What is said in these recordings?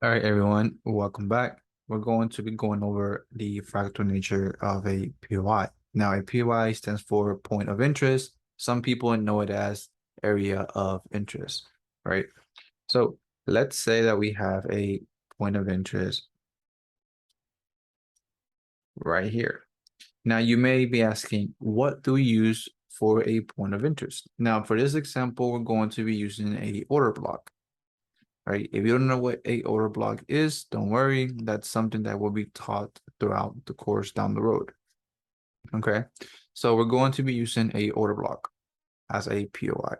All right, everyone, welcome back. We're going to be going over the fractal nature of a POI. Now, a POI stands for point of interest. Some people know it as area of interest, right? So let's say that we have a point of interest right here. Now, you may be asking, what do we use for a point of interest? Now, for this example, we're going to be using a order block. Right? If you don't know what a order block is, don't worry. That's something that will be taught throughout the course down the road. Okay. So we're going to be using a order block as a POI.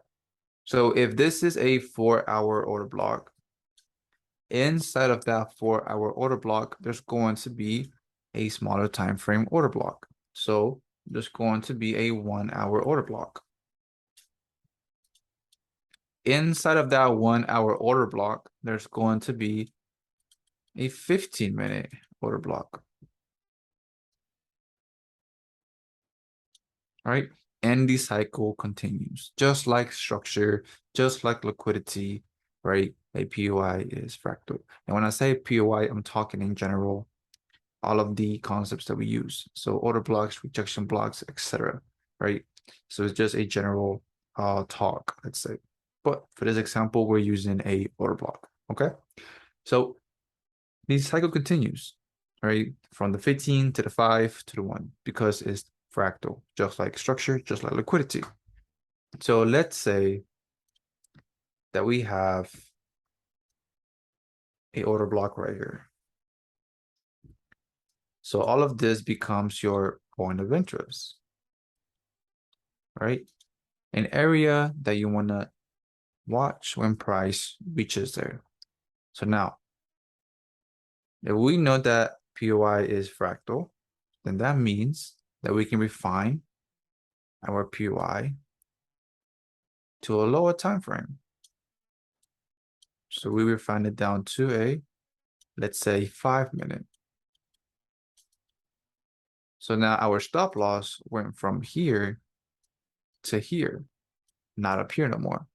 So if this is a 4-hour order block, inside of that 4-hour order block, there's going to be a smaller time frame order block. So there's going to be a 1-hour order block. Inside of that 1-hour order block, there's going to be a 15-minute order block. Right? And the cycle continues, just like structure, just like liquidity, right? A POI is fractal. And when I say POI, I'm talking in general, all of the concepts that we use. So order blocks, rejection blocks, etc. Right? So it's just a general talk, let's say. But for this example, we're using a order block. Okay. So the cycle continues, right? From the 15 to the 5 to the 1 because it's fractal, just like structure, just like liquidity. So let's say that we have a order block right here. So all of this becomes your point of interest, right? An area that you want to watch when price reaches there. So now, if we know that POI is fractal, then that means that we can refine our POI to a lower time frame. So we refine it down to a, let's say, 5-minute. So now our stop loss went from here to here, not up here no more.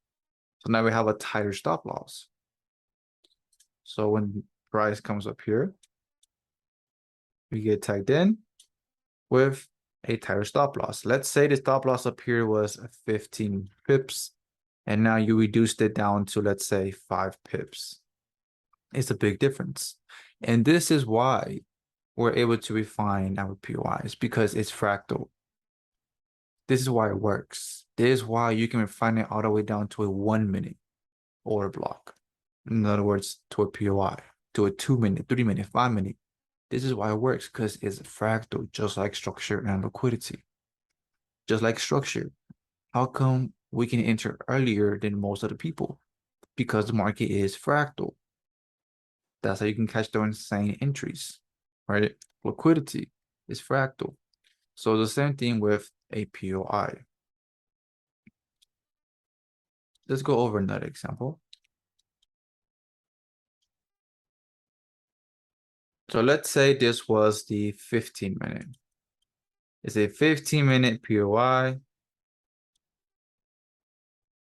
So now we have a tighter stop loss. So when price comes up here, we get tagged in with a tighter stop loss. Let's say the stop loss up here was 15 pips, and now you reduced it down to, let's say, 5 pips. It's a big difference. And this is why we're able to refine our POIs, because it's fractal. This is why it works. This is why you can refine it all the way down to a 1-minute order block. In other words, to a POI, to a 2-minute, 3-minute, 5-minute. This is why it works, because it's fractal, just like structure and liquidity. Just like structure. How come we can enter earlier than most of the people? Because the market is fractal. That's how you can catch the insane entries, right? Liquidity is fractal. So the same thing with a POI. Let's go over another example. So let's say this was the 15-minute. It's a 15-minute POI,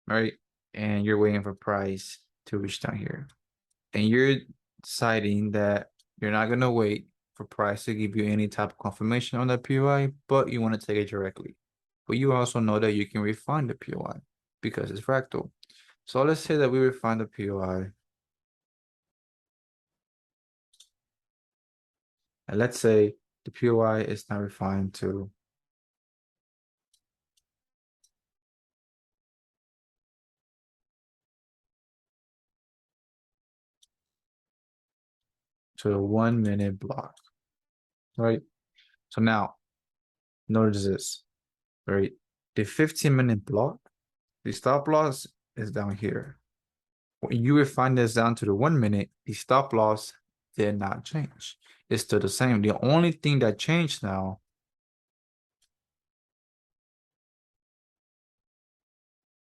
right? And you're waiting for price to reach down here. And you're deciding that you're not going to wait for price to give you any type of confirmation on that POI, but you want to take it directly. But you also know that you can refine the POI because it's fractal. So let's say that we refine the POI. And let's say the POI is now refined to a 1-minute block, right? So now notice this, right? The 15-minute block, the stop loss is down here. When you refine this down to the 1-minute, the stop loss did not change. It's still the same. The only thing that changed now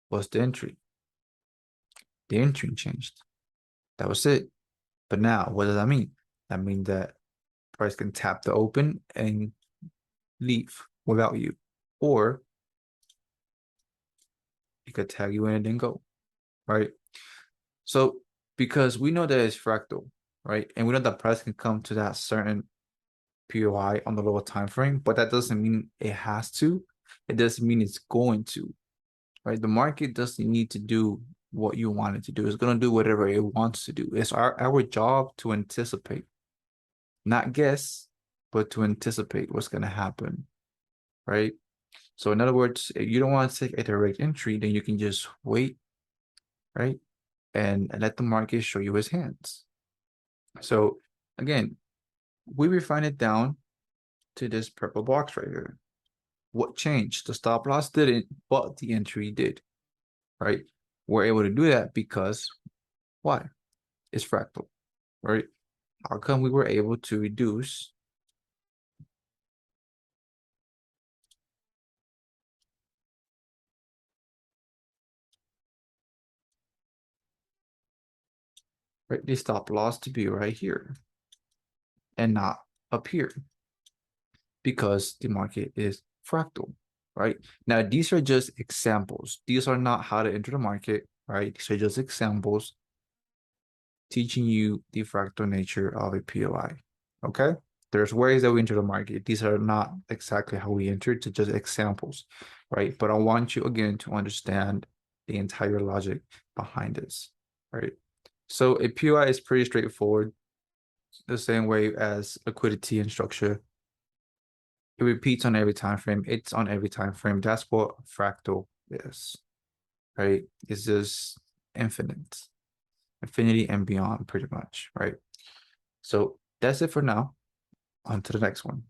was the entry. The entry changed. That was it. But now, what does that mean? That means that price can tap the open and leave without you. Or it could tag you in and then go, right? So because we know that it's fractal, right? And we know that price can come to that certain POI on the lower time frame, but that doesn't mean it has to. It doesn't mean it's going to, right? The market doesn't need to do what you want it to do. It's going to do whatever it wants to do. It's our job to anticipate, not guess, but to anticipate what's going to happen, right? So in other words, if you don't want to take a direct entry, then you can just wait, right? And let the market show you his hands. So again, we refine it down to this purple box right here. What changed? The stop loss didn't, but the entry did, right? We're able to do that because why? It's fractal, right? How come we were able to reduce right, the stop loss to be right here and not up here? Because the market is fractal, right? Now, these are just examples. These are not how to enter the market, right? These are just examples teaching you the fractal nature of a POI, okay? There's ways that we enter the market. These are not exactly how we enter, to just examples, right? But I want you, again, to understand the entire logic behind this, right? So a POI is pretty straightforward, the same way as liquidity and structure. It repeats on every time frame. It's on every time frame. That's what fractal is, right? It's just infinite, infinity and beyond, pretty much, right? So that's it for now. On to the next one.